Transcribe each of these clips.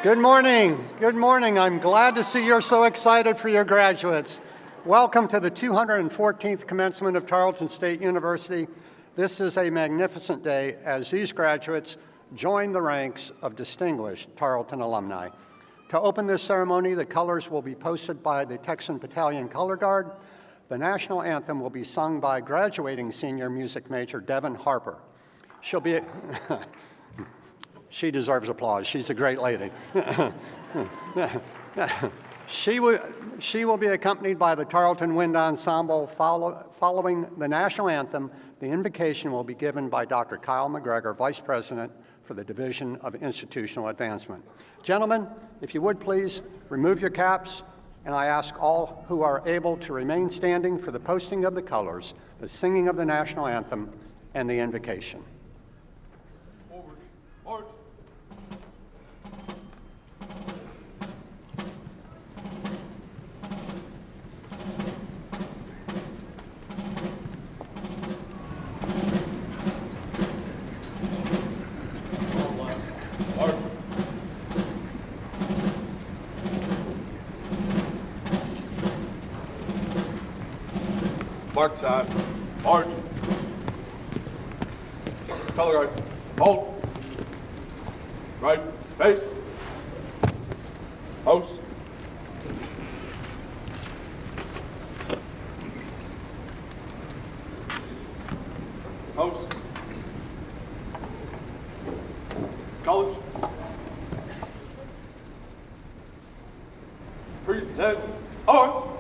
Good morning. Good morning. I'm glad to see you're so excited for your graduates. Welcome to the 214th commencement of Tarleton State University. This is a magnificent day as these graduates join the ranks of distinguished Tarleton alumni. To open this ceremony, the colors will be posted by the Texan Battalion Color Guard. The national anthem will be sung by graduating senior music major Devon Harper. She'll be She deserves applause. She's a great lady. She will be accompanied by the Tarleton Wind Ensemble. Following the national anthem, the invocation will be given by Dr. Kyle McGregor, Vice President for the Division of Institutional Advancement. Gentlemen, if you would please remove your caps, and I ask all who are able to remain standing for the posting of the colors, the singing of the national anthem, and the invocation. Forward, march. Mark time. March. Color guard. Hold. Right. Face. Post. Post. College. Present. Arms.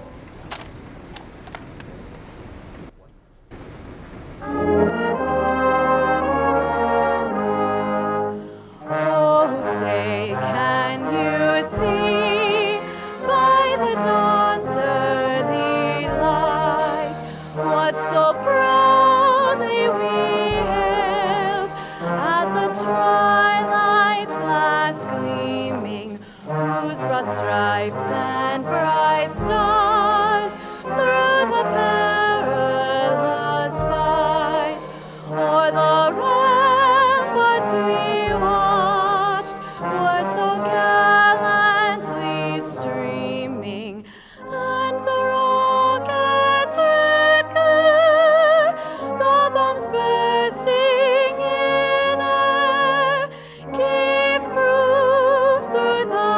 Stripes and bright stars through the perilous fight, o'er the ramparts we watched were so gallantly streaming, and the rockets red glare, the bombs bursting in air, gave proof through the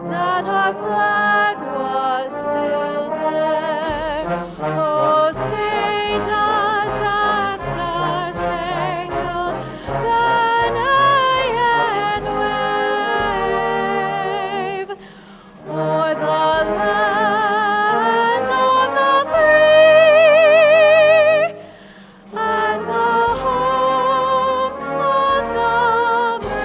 that our flag was still there. Oh, say does that star-spangled banner yet wave o'er the land of the free and the home of the brave?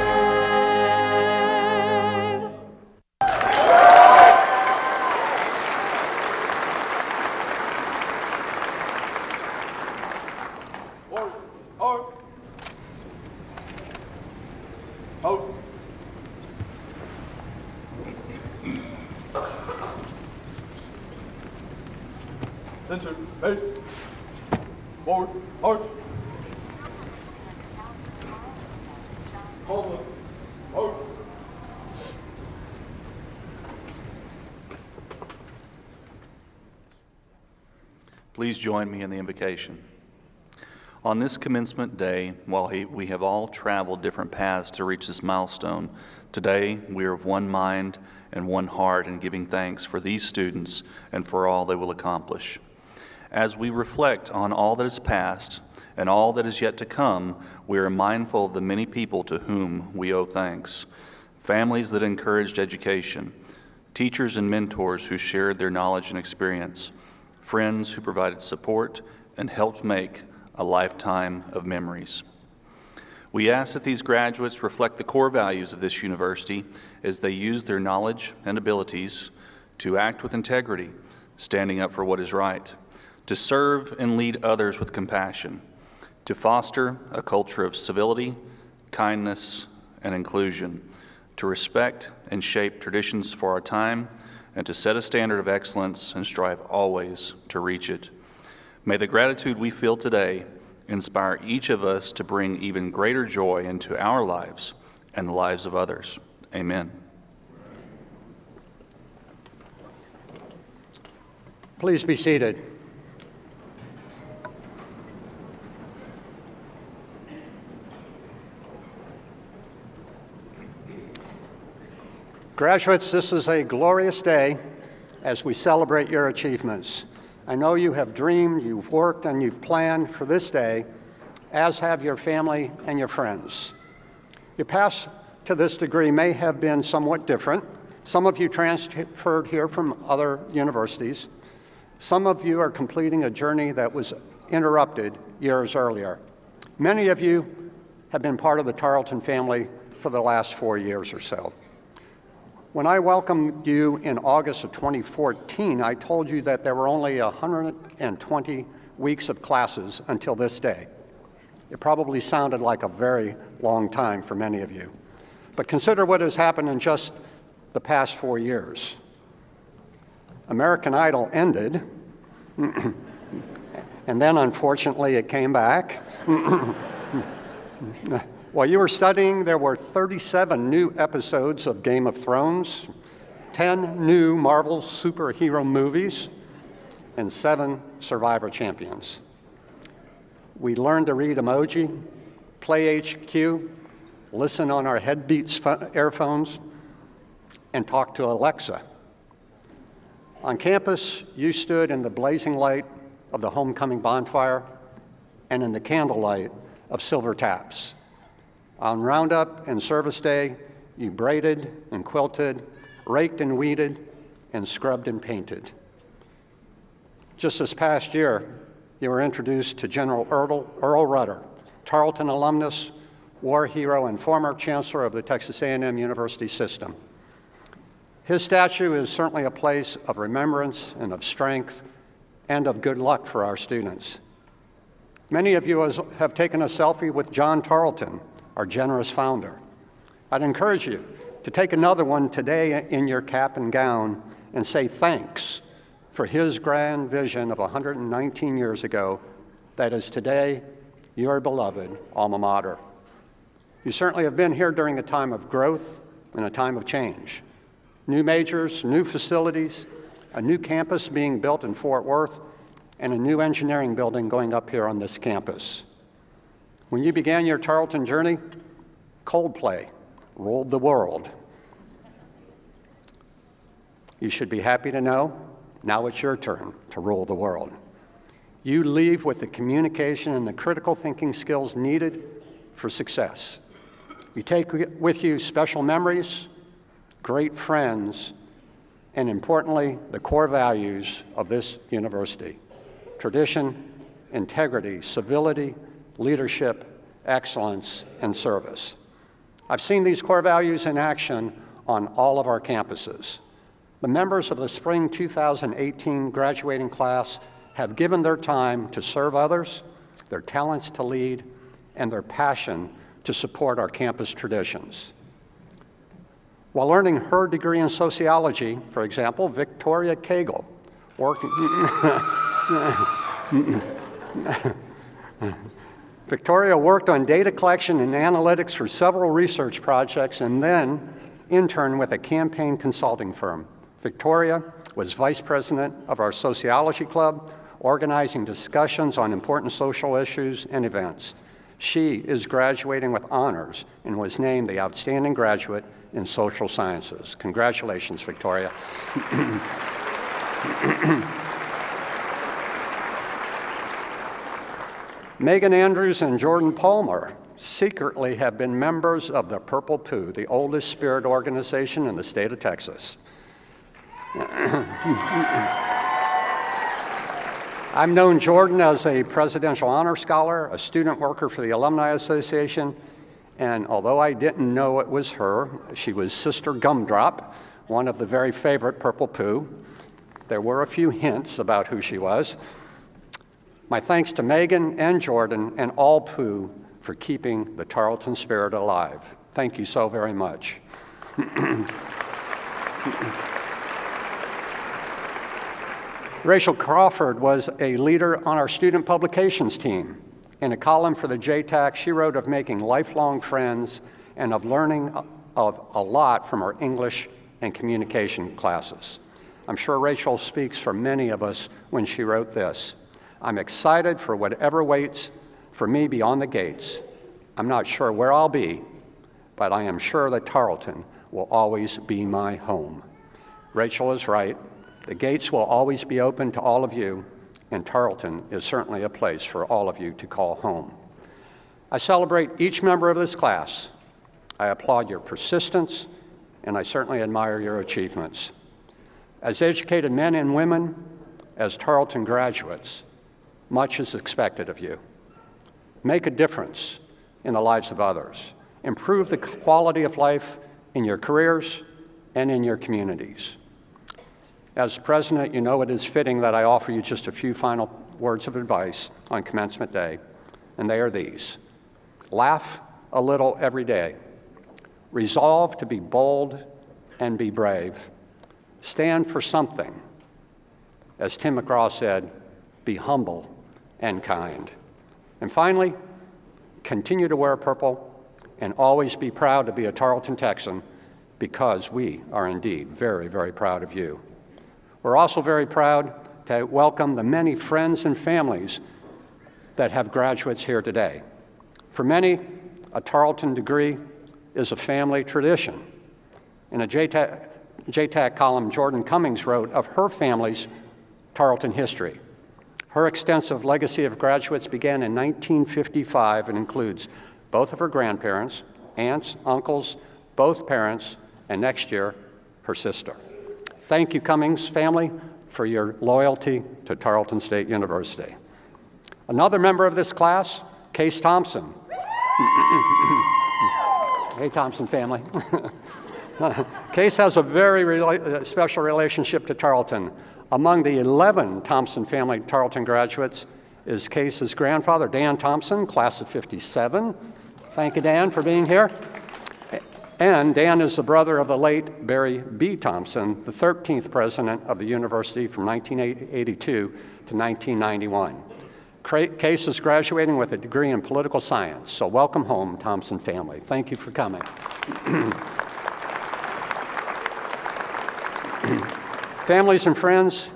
Post. Center. Face. Forward. March. Please join me in the invocation. On this commencement day, while we have all traveled different paths to reach this milestone, today we are of one mind and one heart in giving thanks for these students and for all they will accomplish. As we reflect on all that is past and all that is yet to come, we are mindful of the many people to whom we owe thanks. Families that encouraged education, teachers and mentors who shared their knowledge and experience, friends who provided support and helped make a lifetime of memories. We ask that these graduates reflect the core values of this university as they use their knowledge and abilities to act with integrity, standing up for what is right, to serve and lead others with compassion, to foster a culture of civility, kindness, and inclusion, to respect and shape traditions for our time, and to set a standard of excellence and strive always to reach it. May the gratitude we feel today inspire each of us to bring even greater joy into our lives and the lives of others. Amen. Please be seated. Graduates, this is a glorious day as we celebrate your achievements. I know you have dreamed, you've worked, and you've planned for this day, as have your family and your friends. Your path to this degree may have been somewhat different. Some of you transferred here from other universities. Some of you are completing a journey that was interrupted years earlier. Many of you have been part of the Tarleton family for the last 4 years or so. When I welcomed you in August of 2014, I told you that there were only 120 weeks of classes until this day. It probably sounded like a very long time for many of you. But consider what has happened in just the past 4 years. American Idol ended, and then unfortunately it came back. While you were studying, there were 37 new episodes of Game of Thrones, 10 new Marvel superhero movies, and 7 Survivor champions. We learned to read emoji, play HQ, listen on our Headbeats earphones, and talk to Alexa. On campus, you stood in the blazing light of the homecoming bonfire and in the candlelight of silver taps. On Roundup and Service Day, you braided and quilted, raked and weeded, and scrubbed and painted. Just this past year, you were introduced to General Earl Rudder, Tarleton alumnus, war hero, and former chancellor of the Texas A&M University system. His statue is certainly a place of remembrance and of strength and of good luck for our students. Many of you have taken a selfie with John Tarleton, our generous founder. I'd encourage you to take another one today in your cap and gown and say thanks for his grand vision of 119 years ago that is today your beloved alma mater. You certainly have been here during a time of growth and a time of change. New majors, new facilities, a new campus being built in Fort Worth, and a new engineering building going up here on this campus. When you began your Tarleton journey, Coldplay ruled the world. You should be happy to know, now it's your turn to rule the world. You leave with the communication and the critical thinking skills needed for success. You take with you special memories, great friends, and importantly, the core values of this university: tradition, integrity, civility, leadership, excellence, and service. I've seen these core values in action on all of our campuses. The members of the spring 2018 graduating class have given their time to serve others, their talents to lead, and their passion to support our campus traditions. While earning her degree in sociology, for example, Victoria Cagle worked Victoria worked on data collection and analytics for several research projects and then interned with a campaign consulting firm. Victoria was vice president of our sociology club, organizing discussions on important social issues and events. She is graduating with honors and was named the Outstanding Graduate in Social Sciences. Congratulations, Victoria. Megan Andrews and Jordan Palmer secretly have been members of the Purple Pooh, the oldest spirit organization in the state of Texas. I've known Jordan as a Presidential Honor Scholar, a student worker for the Alumni Association, and although I didn't know it was her, she was Sister Gumdrop, one of the very favorite Purple Pooh. There were a few hints about who she was. My thanks to Megan and Jordan and all Pooh for keeping the Tarleton spirit alive. Thank you so very much. Rachel Crawford was a leader on our student publications team. In a column for the JTAC, she wrote of making lifelong friends and of learning of a lot from our English and communication classes. I'm sure Rachel speaks for many of us when she wrote this. I'm excited for whatever waits for me beyond the gates. I'm not sure where I'll be, but I am sure that Tarleton will always be my home. Rachel is right. The gates will always be open to all of you, and Tarleton is certainly a place for all of you to call home. I celebrate each member of this class. I applaud your persistence, and I certainly admire your achievements. As educated men and women, as Tarleton graduates, much is expected of you. Make a difference in the lives of others. Improve the quality of life in your careers and in your communities. As president, you know it is fitting that I offer you just a few final words of advice on commencement day, and they are these. Laugh a little every day. Resolve to be bold and be brave. Stand for something. As Tim McGraw said, be humble and kind. And finally, continue to wear purple and always be proud to be a Tarleton Texan, because we are indeed very, very proud of you. We're also very proud to welcome the many friends and families that have graduates here today. For many, a Tarleton degree is a family tradition. In a JTAC column, Jordan Cummings wrote of her family's Tarleton history. Her extensive legacy of graduates began in 1955 and includes both of her grandparents, aunts, uncles, both parents, and next year, her sister. Thank you, Cummings family, for your loyalty to Tarleton State University. Another member of this class, Case Thompson. Hey, Thompson family. Case has a very special relationship to Tarleton. Among the 11 Thompson family Tarleton graduates is Case's grandfather, Dan Thompson, class of '57. Thank you, Dan, for being here. And Dan is the brother of the late Barry B. Thompson, the 13th president of the university from 1982 to 1991. Case is graduating with a degree in political science, so welcome home, Thompson family. Thank you for coming. Families and friends,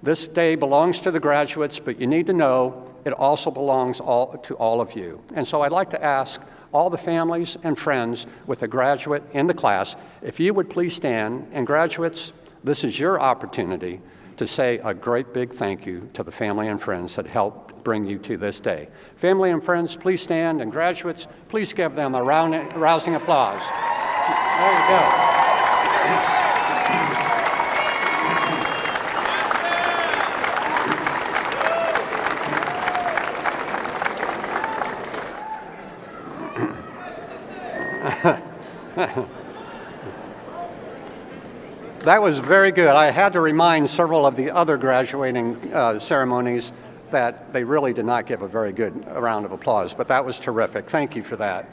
this day belongs to the graduates, but you need to know it also belongs to all of you. And so I'd like to ask all the families and friends with a graduate in the class, if you would please stand, and graduates, this is your opportunity to say a great big thank you to the family and friends that helped bring you to this day. Family and friends, please stand, and graduates, please give them a rousing applause. There you go. That was very good. I had to remind several of the other graduating ceremonies that they really did not give a very good round of applause, but that was terrific. Thank you for that.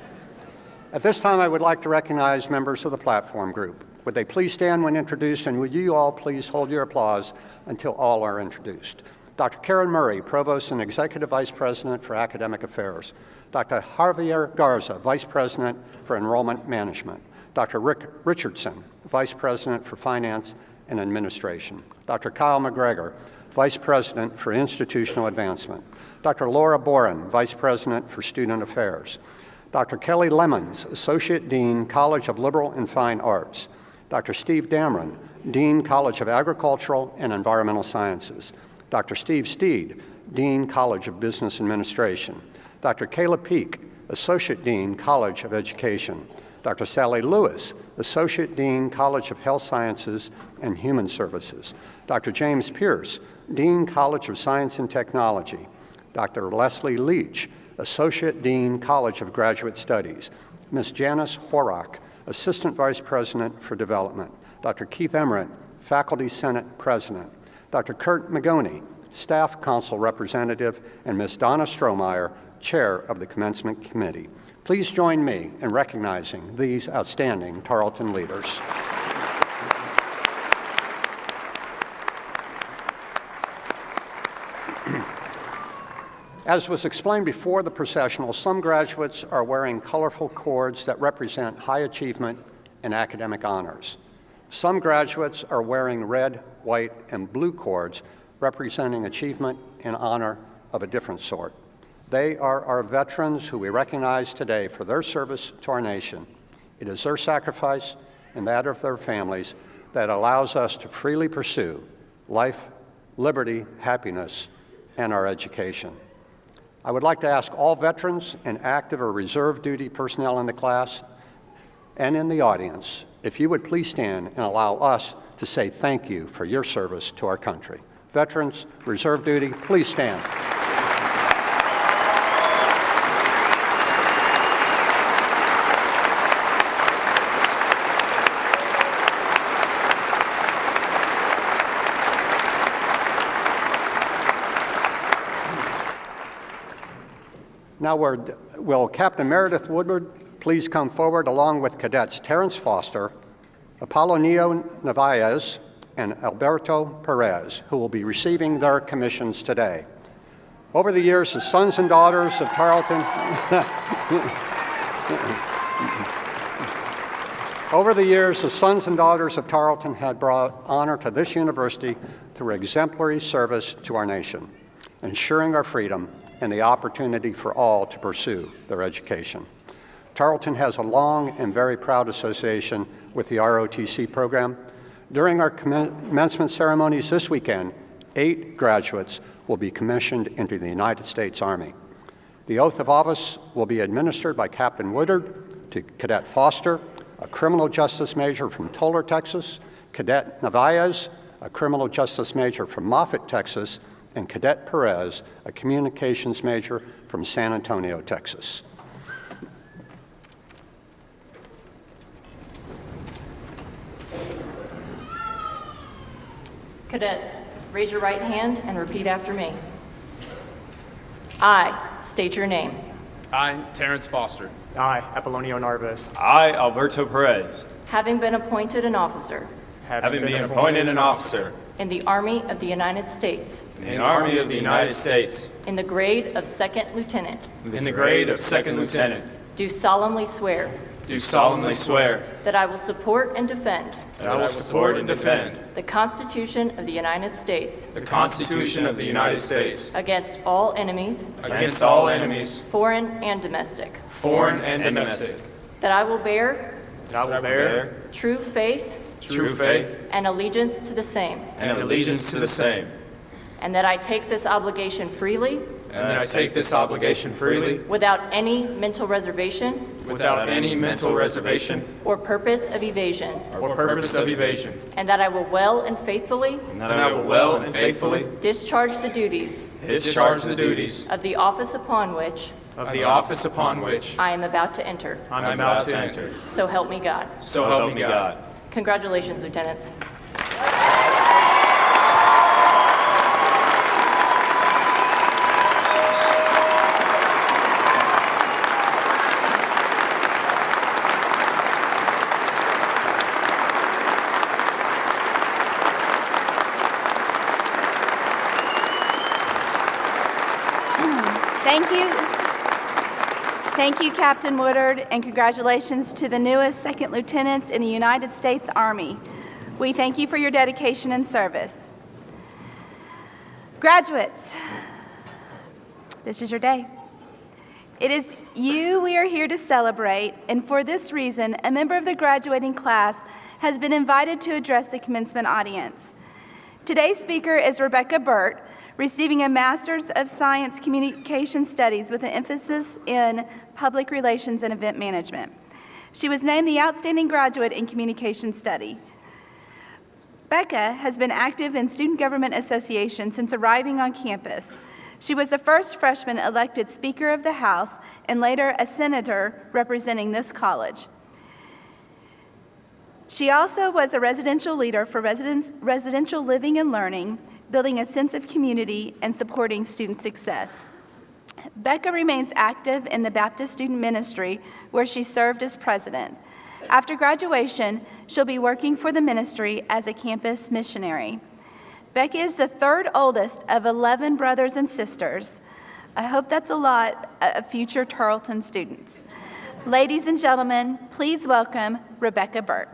At this time, I would like to recognize members of the platform group. Would they please stand when introduced, and would you all please hold your applause until all are introduced. Dr. Karen Murray, Provost and Executive Vice President for Academic Affairs. Dr. Javier Garza, Vice President for Enrollment Management. Dr. Rick Richardson, Vice President for Finance and Administration. Dr. Kyle McGregor, Vice President for Institutional Advancement. Dr. Laura Boren, Vice President for Student Affairs. Dr. Kelly Lemons, Associate Dean, College of Liberal and Fine Arts. Dr. Steve Dameron, Dean, College of Agricultural and Environmental Sciences. Dr. Steve Steed, Dean, College of Business Administration. Dr. Kayla Peak, Associate Dean, College of Education. Dr. Sally Lewis, Associate Dean, College of Health Sciences and Human Services. Dr. James Pierce, Dean, College of Science and Technology. Dr. Leslie Leach, Associate Dean, College of Graduate Studies. Ms. Janice Horak, Assistant Vice President for Development. Dr. Keith Emmerich, Faculty Senate President. Dr. Kurt Magoni, Staff Council Representative, and Ms. Donna Strohmeyer, Chair of the Commencement Committee. Please join me in recognizing these outstanding Tarleton leaders. As was explained before the processional, some graduates are wearing colorful cords that represent high achievement and academic honors. Some graduates are wearing red, white, and blue cords representing achievement and honor of a different sort. They are our veterans who we recognize today for their service to our nation. It is their sacrifice and that of their families that allows us to freely pursue life, liberty, happiness, and our education. I would like to ask all veterans and active or reserve duty personnel in the class and in the audience, if you would please stand and allow us to say thank you for your service to our country. Veterans, reserve duty, please stand. Now will Captain Meredith Woodward please come forward along with Cadets Terrance Foster, Apolonio Narvaiz, and Alberto Perez, who will be receiving their commissions today. Over the years, the sons and daughters of Tarleton had brought honor to this university through exemplary service to our nation, ensuring our freedom and the opportunity for all to pursue their education. Tarleton has a long and very proud association with the ROTC program. During our commencement ceremonies this weekend, 8 graduates will be commissioned into the United States Army. The oath of office will be administered by Captain Woodard to Cadet Foster, a criminal justice major from Tolar, Texas, Cadet Narvaiz, a criminal justice major from Moffat, Texas, and Cadet Perez, a communications major from San Antonio, Texas. Cadets, raise your right hand and repeat after me. I state your name. I, Terrance Foster. I, Apolonio Narvaiz. I, Alberto Perez, Having been appointed an officer having been appointed an officer in the Army of the United States in the Army of the United States in the grade of second lieutenant, in the grade of second lieutenant, do solemnly swear do solemnly swear that I will support and defend that I will support and defend the Constitution of the United States the Constitution of the United States against all enemies, against all enemies, foreign and domestic, foreign and domestic, that I will bear That I will bear true faith true faith and allegiance to the same, and allegiance to the same, and that I take this obligation freely and that I take this obligation freely without any mental reservation without any mental reservation or purpose of evasion, or purpose of evasion, and that I will well and faithfully and that I will well and faithfully discharge the duties discharge the duties of the office upon which of the office upon which I am about to enter. I'm about to enter. So help me God. So help me God. Congratulations, lieutenants. Thank you, Captain Woodard, and congratulations to the newest second lieutenants in the United States Army. We thank you for your dedication and service. Graduates, this is your day. It is you we are here to celebrate, and for this reason, a member of the graduating class has been invited to address the commencement audience. Today's speaker is Rebecca Burt, receiving a Master's of Science Communication Studies with an emphasis in Public Relations and Event Management. She was named the Outstanding Graduate in Communication Study. Becca has been active in Student Government Association since arriving on campus. She was the first freshman elected Speaker of the House and later a senator representing this college. She also was a residential leader for residential living and learning, building a sense of community and supporting student success. Becca remains active in the Baptist Student Ministry, where she served as president. After graduation, she'll be working for the ministry as a campus missionary. Becca is the third oldest of 11 brothers and sisters. I hope that's a lot of future Tarleton students. Ladies and gentlemen, please welcome Rebecca Burt.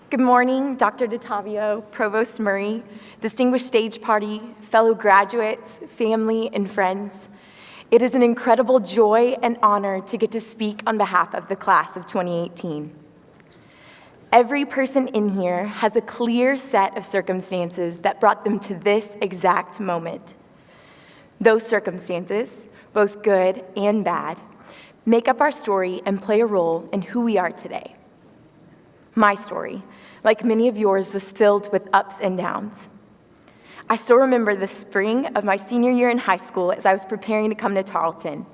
Good morning, Dr. Dottavio, Provost Murray, distinguished stage party, fellow graduates, family, and friends. It is an incredible joy and honor to get to speak on behalf of the class of 2018. Every person in here has a clear set of circumstances that brought them to this exact moment. Those circumstances, both good and bad, make up our story and play a role in who we are today. My story, like many of yours, was filled with ups and downs. I still remember the spring of my senior year in high school as I was preparing to come to Tarleton.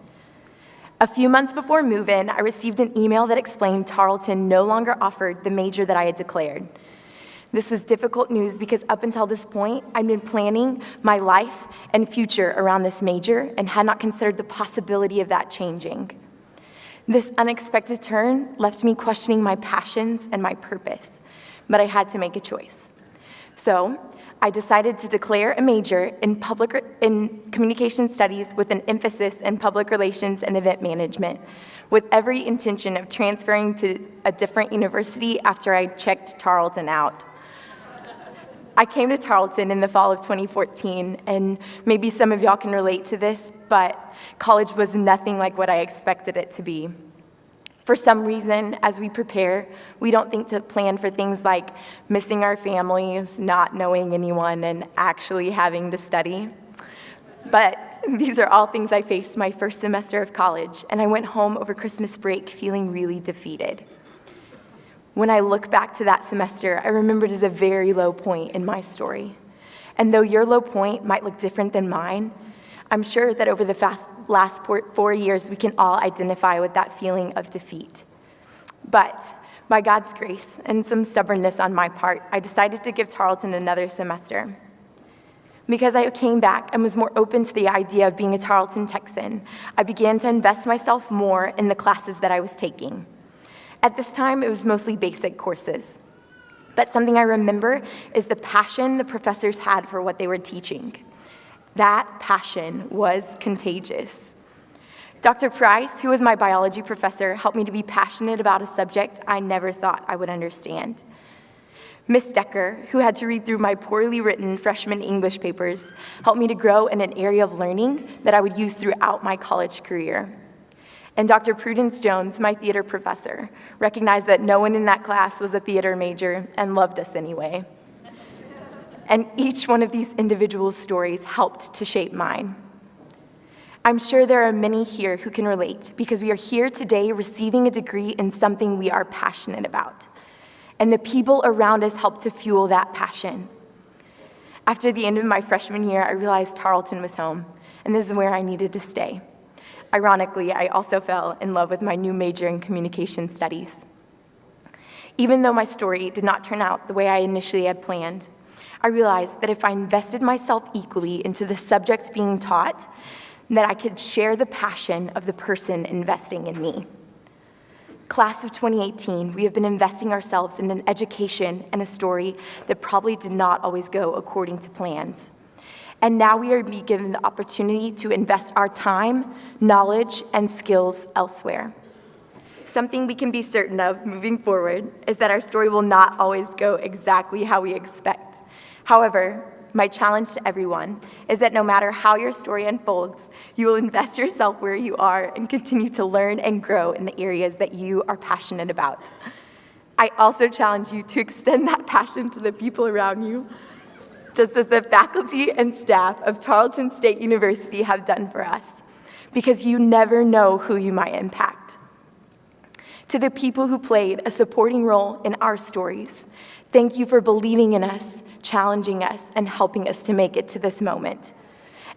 A few months before move-in, I received an email that explained Tarleton no longer offered the major that I had declared. This was difficult news because up until this point, I'd been planning my life and future around this major and had not considered the possibility of that changing. This unexpected turn left me questioning my passions and my purpose, but I had to make a choice. So I decided to declare a major in communication studies with an emphasis in public relations and event management, with every intention of transferring to a different university after I checked Tarleton out. I came to Tarleton in the fall of 2014, and maybe some of y'all can relate to this, but college was nothing like what I expected it to be. For some reason, as we prepare, we don't think to plan for things like missing our families, not knowing anyone, and actually having to study. But these are all things I faced my first semester of college, and I went home over Christmas break feeling really defeated. When I look back to that semester, I remember it as a very low point in my story. And though your low point might look different than mine, I'm sure that over the last 4 years, we can all identify with that feeling of defeat. But by God's grace and some stubbornness on my part, I decided to give Tarleton another semester. Because I came back and was more open to the idea of being a Tarleton Texan, I began to invest myself more in the classes that I was taking. At this time, it was mostly basic courses. But something I remember is the passion the professors had for what they were teaching. That passion was contagious. Dr. Price, who was my biology professor, helped me to be passionate about a subject I never thought I would understand. Miss Decker, who had to read through my poorly written freshman English papers, helped me to grow in an area of learning that I would use throughout my college career. And Dr. Prudence Jones, my theater professor, recognized that no one in that class was a theater major and loved us anyway. And each one of these individual stories helped to shape mine. I'm sure there are many here who can relate because we are here today receiving a degree in something we are passionate about. And the people around us help to fuel that passion. After the end of my freshman year, I realized Tarleton was home, and this is where I needed to stay. Ironically, I also fell in love with my new major in communication studies. Even though my story did not turn out the way I initially had planned, I realized that if I invested myself equally into the subject being taught, that I could share the passion of the person investing in me. Class of 2018, we have been investing ourselves in an education and a story that probably did not always go according to plans. And now we are being given the opportunity to invest our time, knowledge, and skills elsewhere. something we can be certain of moving forward is that our story will not always go exactly how we expect. However, my challenge to everyone is that no matter how your story unfolds, you will invest yourself where you are and continue to learn and grow in the areas that you are passionate about. I also challenge you to extend that passion to the people around you, just as the faculty and staff of Tarleton State University have done for us, because you never know who you might impact. To the people who played a supporting role in our stories, thank you for believing in us, challenging us, and helping us to make it to this moment.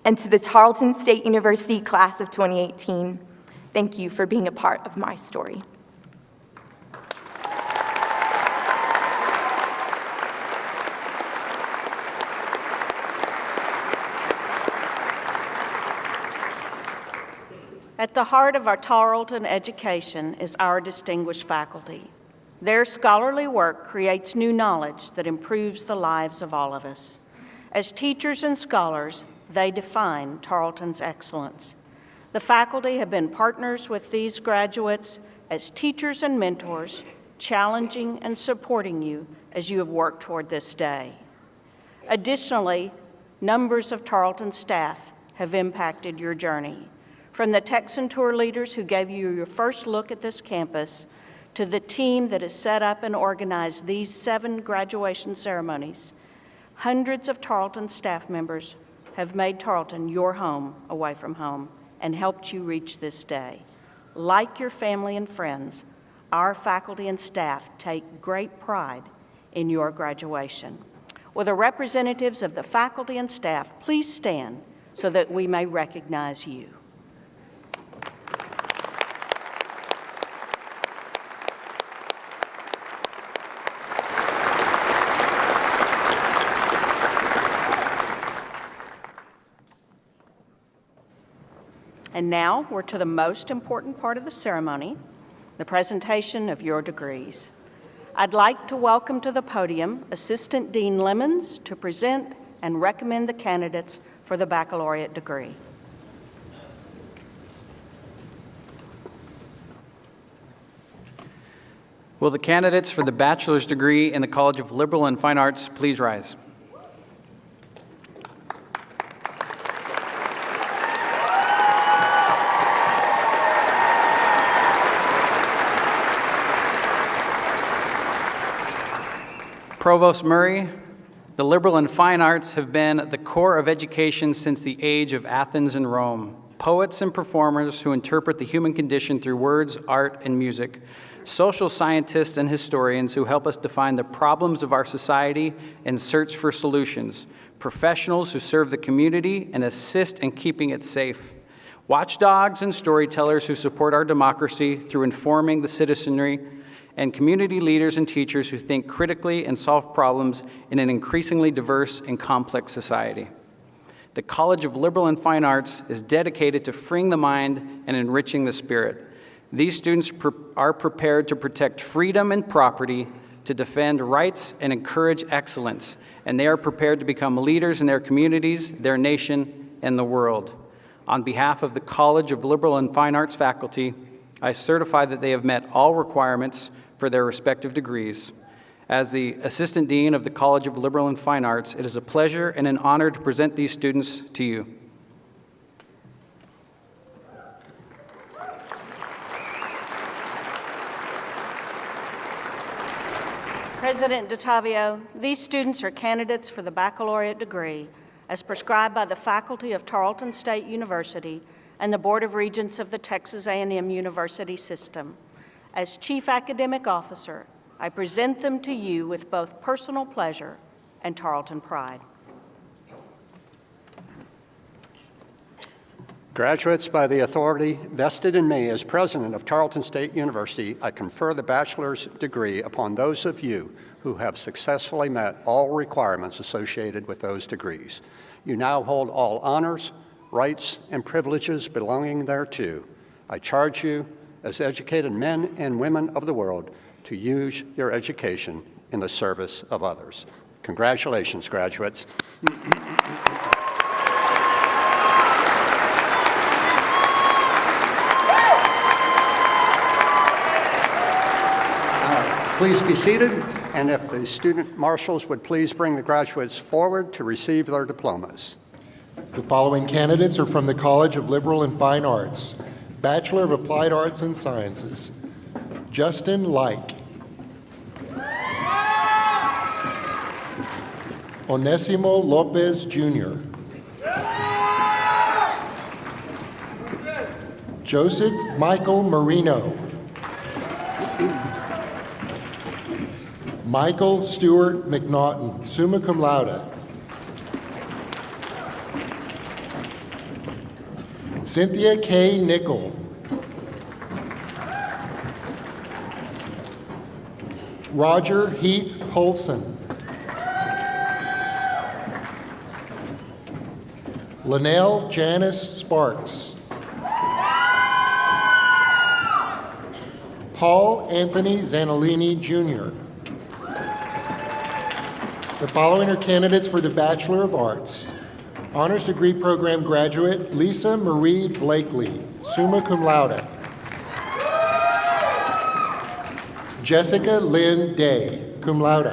And to the Tarleton State University class of 2018, thank you for being a part of my story. At the heart of our Tarleton education is our distinguished faculty. Their scholarly work creates new knowledge that improves the lives of all of us. As teachers and scholars, they define Tarleton's excellence. The faculty have been partners with these graduates as teachers and mentors, challenging and supporting you as you have worked toward this day. Additionally, numbers of Tarleton staff have impacted your journey. From the Texan tour leaders who gave you your first look at this campus, to the team that has set up and organized these 7 graduation ceremonies, hundreds of Tarleton staff members have made Tarleton your home away from home and helped you reach this day. Like your family and friends, our faculty and staff take great pride in your graduation. Will the representatives of the faculty and staff please stand so that we may recognize you? And now we're to the most important part of the ceremony, the presentation of your degrees. I'd like to welcome to the podium Assistant Dean Lemons to present and recommend the candidates for the baccalaureate degree. Will the candidates for the bachelor's degree in the College of Liberal and Fine Arts please rise? Provost Murray, the liberal and fine arts have been the core of education since the age of Athens and Rome. Poets and performers who interpret the human condition through words, art, and music. Social scientists and historians who help us define the problems of our society and search for solutions. Professionals who serve the community and assist in keeping it safe. Watchdogs and storytellers who support our democracy through informing the citizenry, and community leaders and teachers who think critically and solve problems in an increasingly diverse and complex society. The College of Liberal and Fine Arts is dedicated to freeing the mind and enriching the spirit. These students are prepared to protect freedom and property, to defend rights and encourage excellence, and they are prepared to become leaders in their communities, their nation, and the world. On behalf of the College of Liberal and Fine Arts faculty, I certify that they have met all requirements for their respective degrees. As the Assistant Dean of the College of Liberal and Fine Arts, it is a pleasure and an honor to present these students to you. President Dottavio, these students are candidates for the baccalaureate degree as prescribed by the faculty of Tarleton State University and the Board of Regents of the Texas A&M University system. As Chief Academic Officer, I present them to you with both personal pleasure and Tarleton pride. Graduates, by the authority vested in me as president of Tarleton State University, I confer the bachelor's degree upon those of you who have successfully met all requirements associated with those degrees. You now hold all honors, rights, and privileges belonging thereto. I charge you, as educated men and women of the world, to use your education in the service of others. Congratulations, graduates. Please be seated, and if the student marshals would please bring the graduates forward to receive their diplomas. The following candidates are from the College of Liberal and Fine Arts. Bachelor of Applied Arts and Sciences, Justin Like. Onesimo Lopez, Jr. Joseph Michael Marino. Michael Stewart McNaughton, summa cum laude. Cynthia K. Nickel. Roger Heath Polson. Linnell Janice Sparks. Paul Anthony Zanolini, Jr. The following are candidates for the Bachelor of Arts. Honors Degree Program graduate Lisa Marie Blakely, summa cum laude. Jessica Lynn Day, cum laude.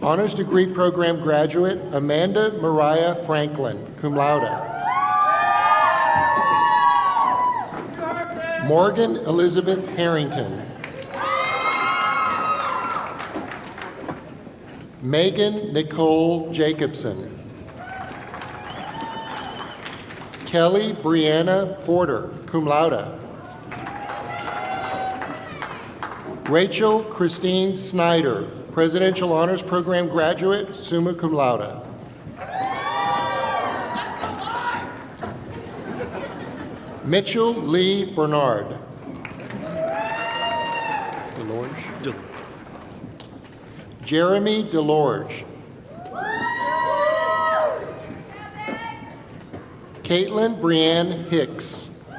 Honors Degree Program graduate Amanda Mariah Franklin, cum laude. Morgan Elizabeth Harrington. Megan Nicole Jacobson. Kelly Brianna Porter, cum laude. Rachel Christine Snyder, Presidential Honors Program graduate, summa cum laude. Mitchell Lee Bernard. Jeremy DeLorge. Caitlin Brianne Hicks.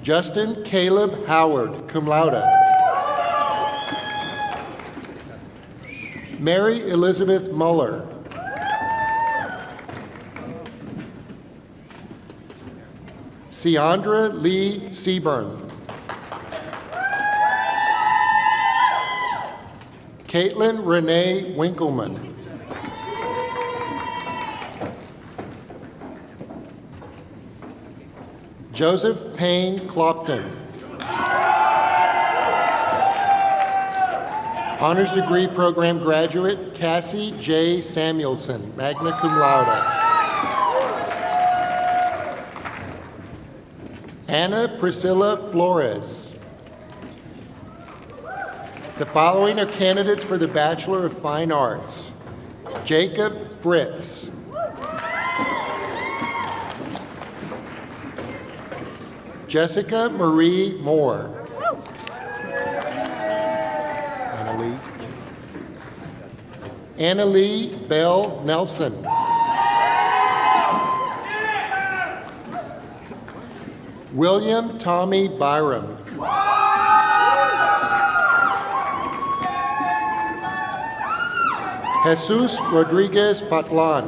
Justin Caleb Howard, cum laude. Mary Elizabeth Muller. Ciandra Lee Seaburn. Caitlin Renee Winkleman. Joseph Payne Clopton. Honors Degree Program graduate Cassie J. Samuelson, magna cum laude. Anna Priscilla Flores. The following are candidates for the Bachelor of Fine Arts. Jacob Fritz. Jessica Marie Moore. Annalie Bell Nelson. William Tommy Byram. Jesus Rodriguez Patlan.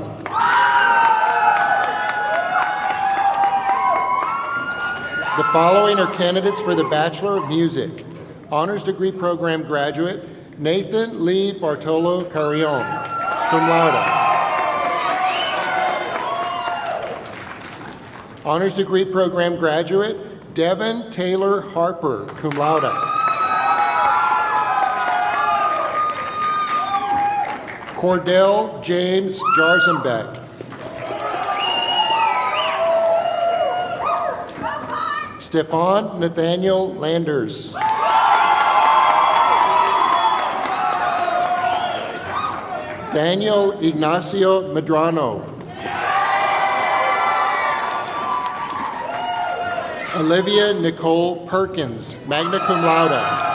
The following are candidates for the Bachelor of Music. Honors Degree Program graduate Nathan Lee Bartolo Carrion, cum laude. Honors Degree Program graduate Devon Taylor Harper, cum laude. Cordell James Jarzenbeck. Stefan Nathaniel Landers. Daniel Ignacio Medrano. Olivia Nicole Perkins, magna cum laude.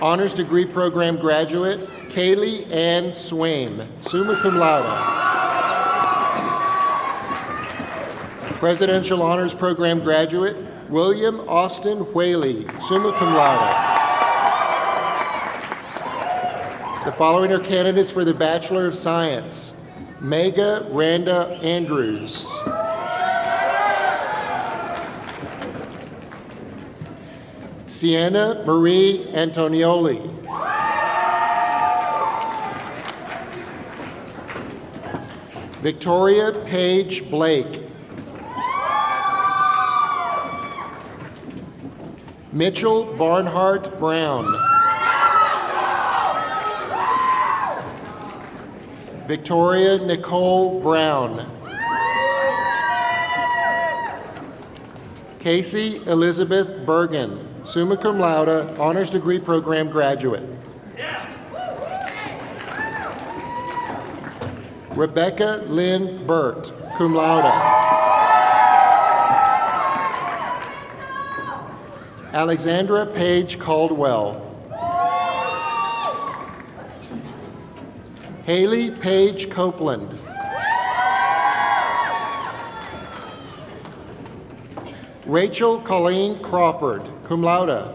Honors Degree Program graduate Kaylee Ann Swaim, summa cum laude. Presidential Honors Program graduate William Austin Whaley, summa cum laude. The following are candidates for the Bachelor of Science. Mega Randa Andrews. Sienna Marie Antonioli. Victoria Paige Blake. Mitchell Barnhart Brown. Victoria Nicole Brown. Casey Elizabeth Bergen, summa cum laude, honors degree program graduate. Rebecca Lynn Burt, cum laude. Alexandra Page Caldwell. Haley Page Copeland. Rachel Colleen Crawford, cum laude.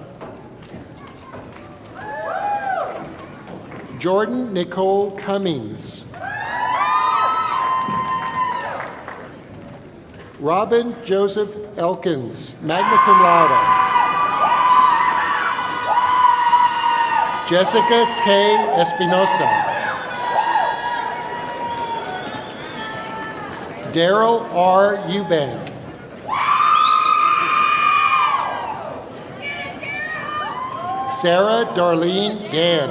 Jordan Nicole Cummings. Robin Joseph Elkins, magna cum laude. Jessica K. Espinosa. Daryl R. Eubank. Sarah Darlene Gann.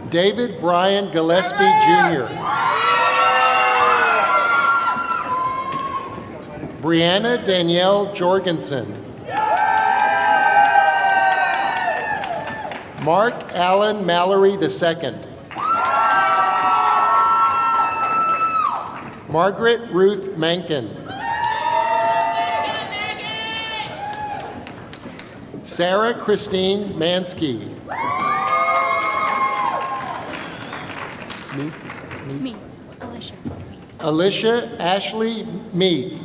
David Brian Gillespie Jr. Brianna Danielle Jorgensen. Mark Allen Mallory II. Margaret Ruth Mankin. Sarah Christine Mansky. Me. Alicia. Alicia Ashley Meath.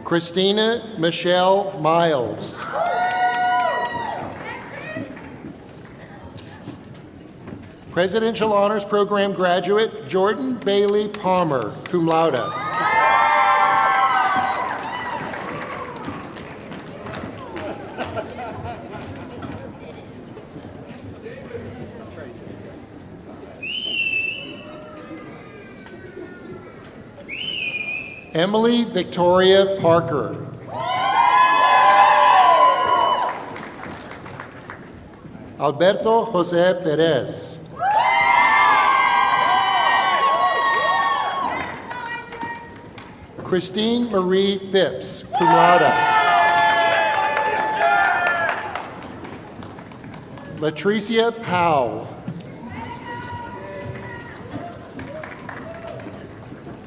Christina Michelle Miles. Presidential Honors Program graduate Jordan Bailey Palmer, cum laude. Emily Victoria Parker. Alberto Jose Perez. Christine Marie Phipps, cum laude. Latricia Powell.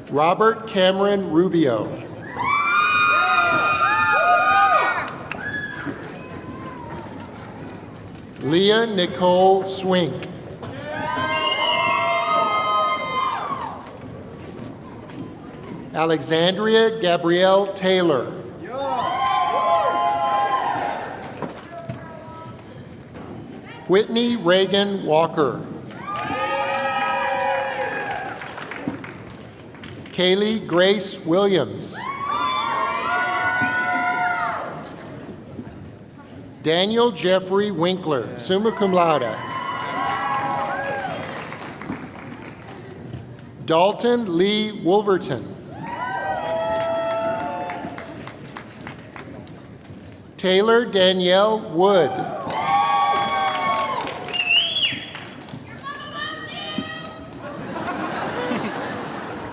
Robert Cameron Rubio. Leah Nicole Swink. Alexandria Gabrielle Taylor. Whitney Reagan Walker. Kaylee Grace Williams. Daniel Jeffrey Winkler, summa cum laude. Dalton Lee Wolverton. Taylor Danielle Wood.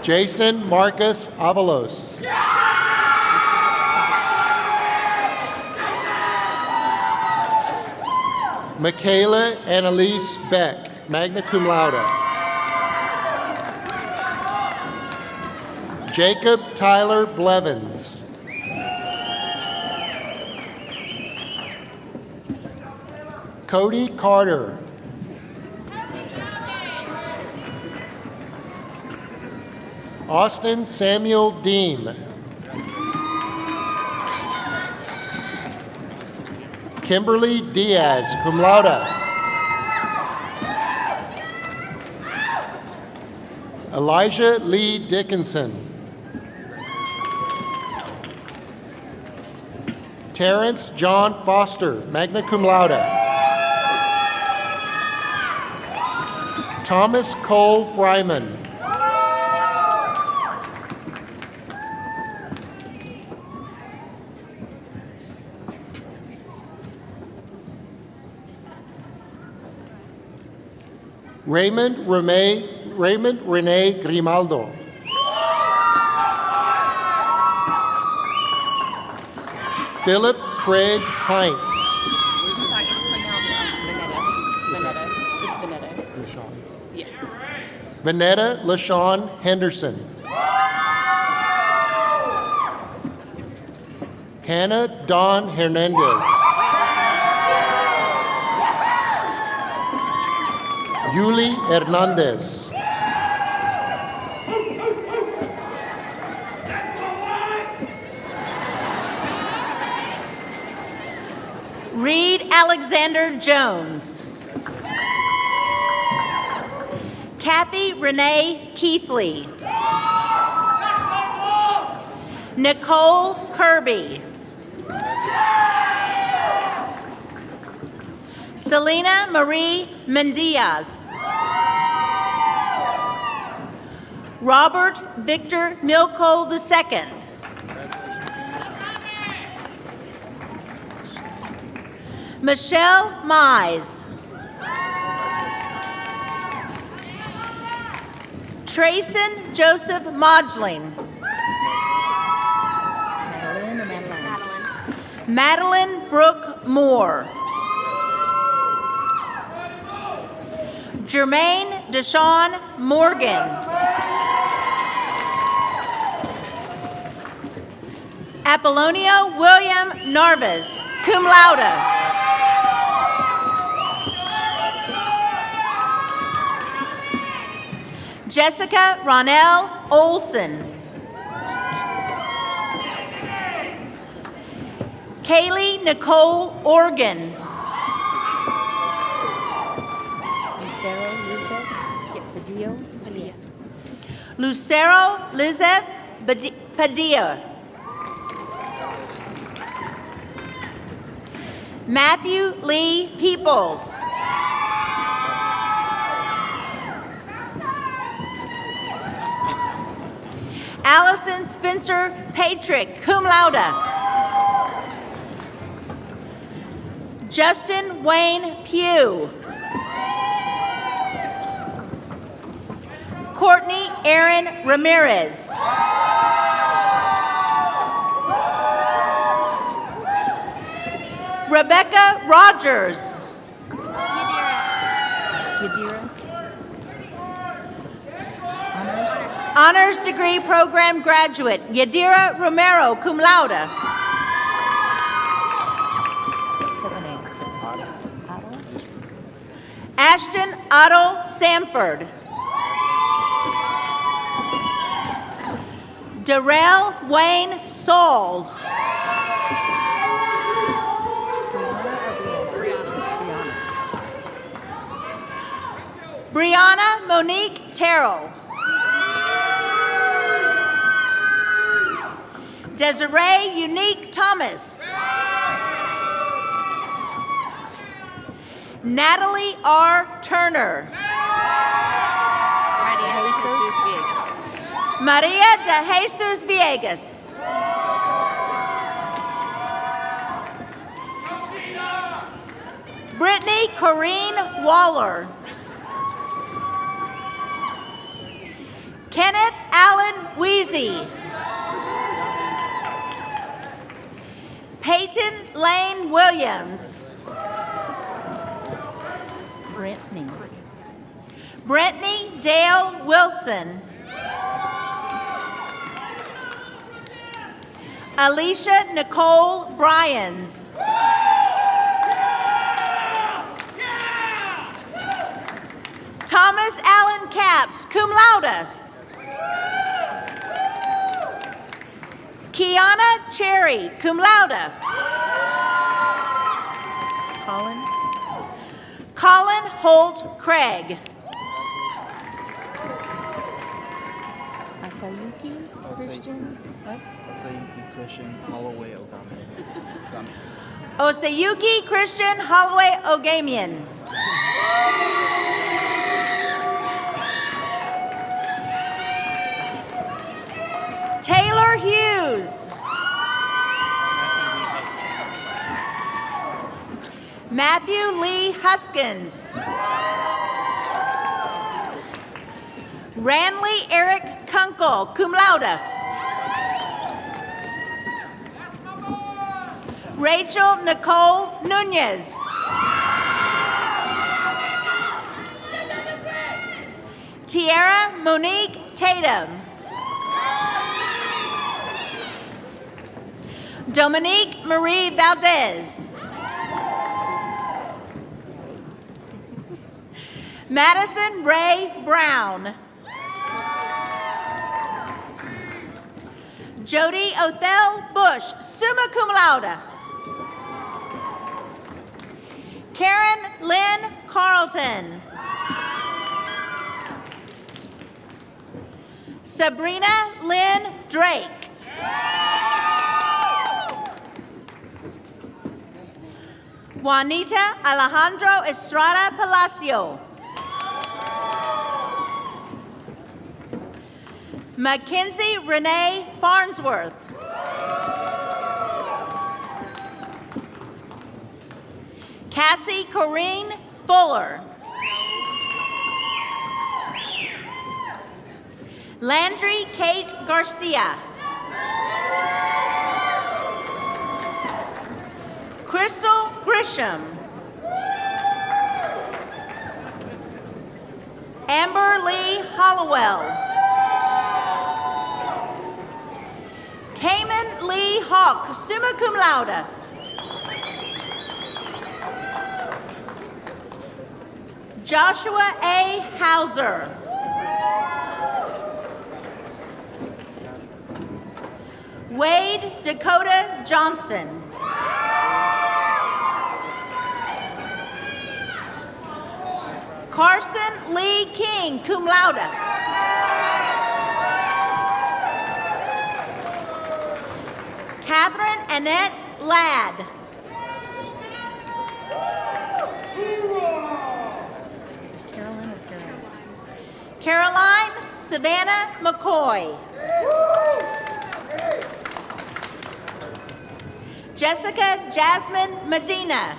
Jason Marcus Avalos. Michaela Annalise Beck, magna cum laude. Jacob Tyler Blevins. Cody Carter. Austin Samuel Deem. Kimberly Diaz, cum laude. Elijah Lee Dickinson. Terrance John Foster, magna cum laude. Thomas Cole Fryman. Raymond Rene Grimaldo. Philip Craig Heinz. Sorry, it's Vanetta. It's Vanetta. Yeah. Vanetta LaShawn Henderson. Hannah Dawn Hernandez. Yuli Hernandez. Reed Alexander Jones. Kathy Renee Keithley. Nicole Kirby. Selena Marie Mendiaz. Robert Victor Milko II. Michelle Mize. Trayson Joseph Modgling. Madeline Brooke Moore. Jermaine Deshawn Morgan. Apolonio William Narvaiz, cum laude. Jessica Ronell Olson. Kaylee Nicole Organ. Lucero Lizeth Padilla. Matthew Lee Peoples. Allison Spencer Patrick, cum laude. Justin Wayne Pugh. Courtney Aaron Ramirez. Rebecca Rogers. Honors degree program graduate, Yadira Romero, cum laude. Ashton Otto Samford. Darrell Wayne Sauls. Brianna Monique Terrell. Desiree Unique Thomas. Natalie R. Turner. Maria de Jesus Villegas. Brittany Corrine Waller. Kenneth Allen Weezy. Peyton Lane Williams. Brittany Dale Wilson. Alicia Nicole Bryans. Thomas Allen Capps, cum laude. Kiana Cherry, cum laude. Colin Holt Craig. Asayuki Christian. What? Christian Holloway Ogamian. Osayuki Christian Holloway Ogamian. Taylor Hughes. Matthew Lee Huskins. Ranley Eric Kunkel, cum laude. Rachel Nicole Nunez. Tiara Monique Tatum. Dominique Marie Valdez. Madison Ray Brown. Jody Othel Bush, summa cum laude. Karen Lynn Carlton. Sabrina Lynn Drake. Juanita Alejandro Estrada Palacio. Mackenzie Renee Farnsworth. Cassie Corrine Fuller. Landry Kate Garcia. Crystal Grisham. Amber Lee Hollowell. Cayman Lee Hawk, summa cum laude. Joshua A. Hauser. Wade Dakota Johnson. Carson Lee King, cum laude. Catherine Annette Ladd. Caroline Savannah McCoy. Jessica Jasmine Medina.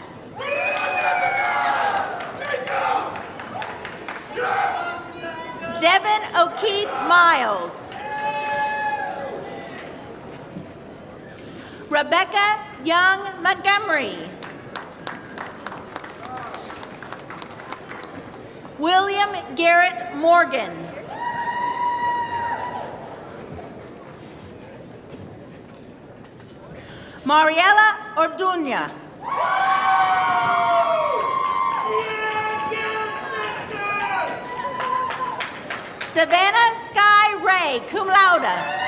Devon O'Keefe Miles. Rebecca Young Montgomery. William Garrett Morgan. Mariela Orduña. Savannah Sky Ray, cum laude.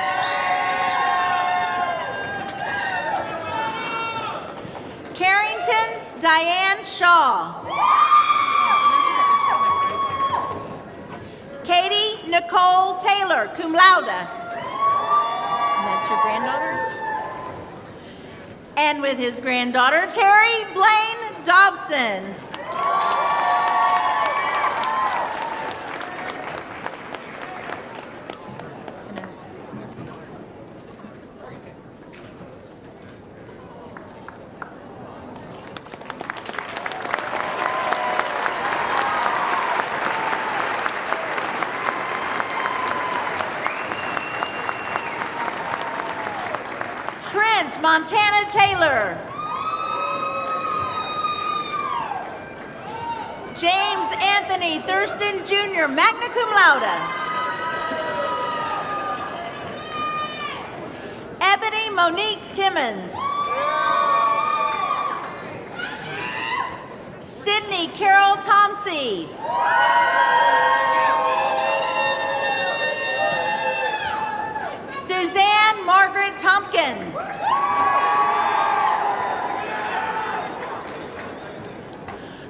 Carrington Diane Shaw. Katie Nicole Taylor, cum laude. And that's your granddaughter? And with his granddaughter, Terry Blaine Dobson. Trent Montana Taylor. James Anthony Thurston Jr., magna cum laude. Ebony Monique Timmons. Sydney Carol Tomsey. Suzanne Margaret Tompkins.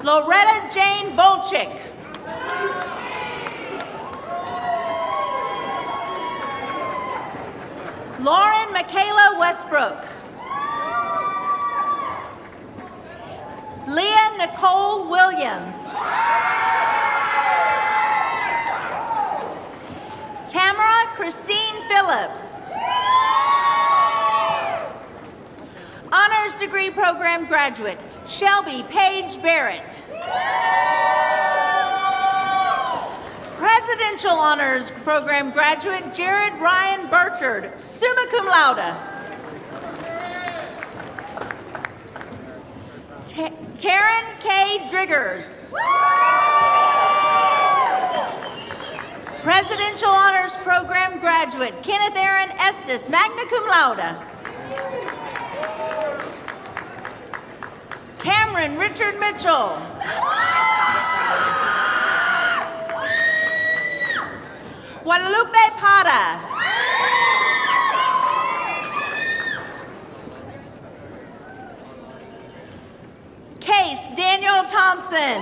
Loretta Jane Volchik. Lauren Michaela Westbrook. Leah Nicole Williams. Tamara Christine Phillips. Honors Degree Program graduate, Shelby Paige Barrett. Presidential Honors Program graduate, Jared Ryan Burchard, summa cum laude. Taryn K. Driggers. Presidential Honors Program graduate, Kenneth Aaron Estes, magna cum laude. Cameron Richard Mitchell. Guadalupe Pata. Case Daniel Thompson.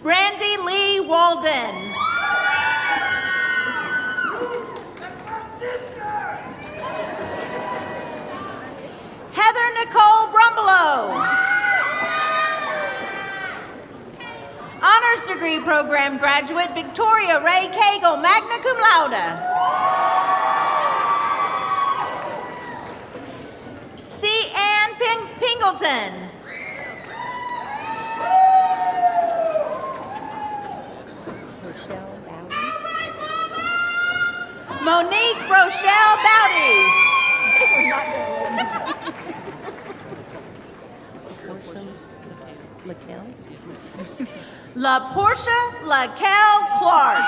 Brandy Lee Walden. Heather Nicole Brumbelow. Honors Degree Program graduate, Victoria Ray Cagle, magna cum laude. C. Ann Pingleton. Monique Rochelle Bowdy. La Portia Laquelle Clark.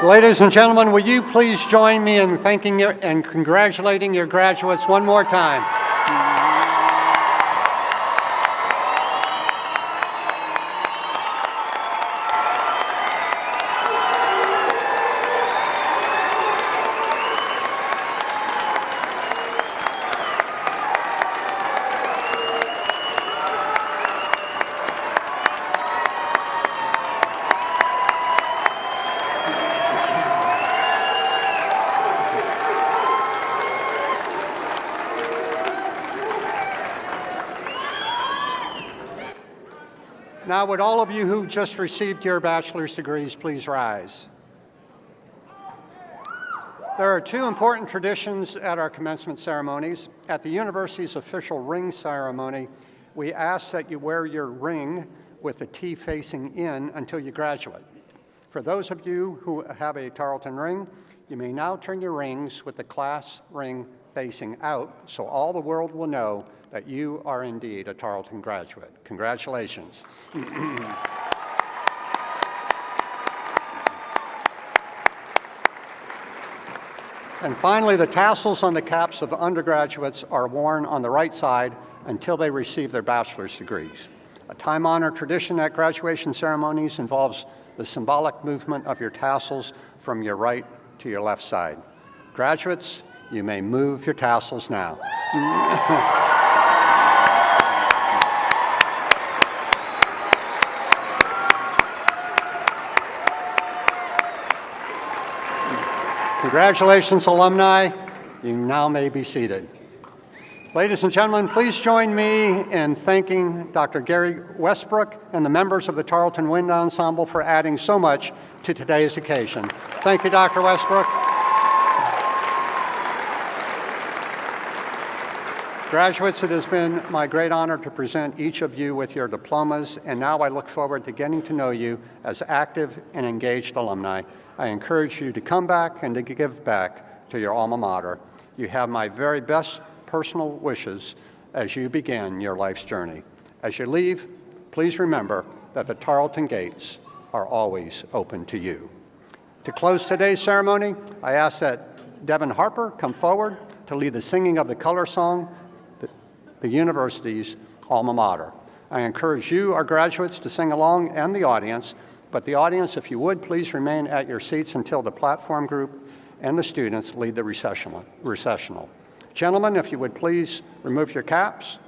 Ladies and gentlemen, will you please join me in thanking and congratulating your graduates one more time? Now, would all of you who just received your bachelor's degrees please rise? There are two important traditions at our commencement ceremonies. At the university's official ring ceremony, we ask that you wear your ring with the T facing in until you graduate. For those of you who have a Tarleton ring, you may now turn your rings with the class ring facing out so all the world will know that you are indeed a Tarleton graduate. Congratulations. And finally, the tassels on the caps of undergraduates are worn on the right side until they receive their bachelor's degrees. A time-honored tradition at graduation ceremonies involves the symbolic movement of your tassels from your right to your left side. Graduates, you may move your tassels now. Congratulations, alumni. You now may be seated. Ladies and gentlemen, please join me in thanking Dr. Gary Westbrook and the members of the Tarleton Wind Ensemble for adding so much to today's occasion. Thank you, Dr. Westbrook. Graduates, it has been my great honor to present each of you with your diplomas, and now I look forward to getting to know you as active and engaged alumni. I encourage you to come back and to give back to your alma mater. You have my very best personal wishes as you begin your life's journey. As you leave, please remember that the Tarleton gates are always open to you. To close today's ceremony, I ask that Devon Harper come forward to lead the singing of the color song, the university's alma mater. I encourage you, our graduates, to sing along and the audience, but the audience, if you would, please remain at your seats until the platform group and the students lead the recessional. Gentlemen, if you would please remove your caps,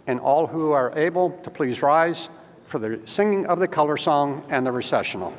and all who are able to please rise for the singing of the color song and the recessional.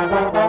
Thank you.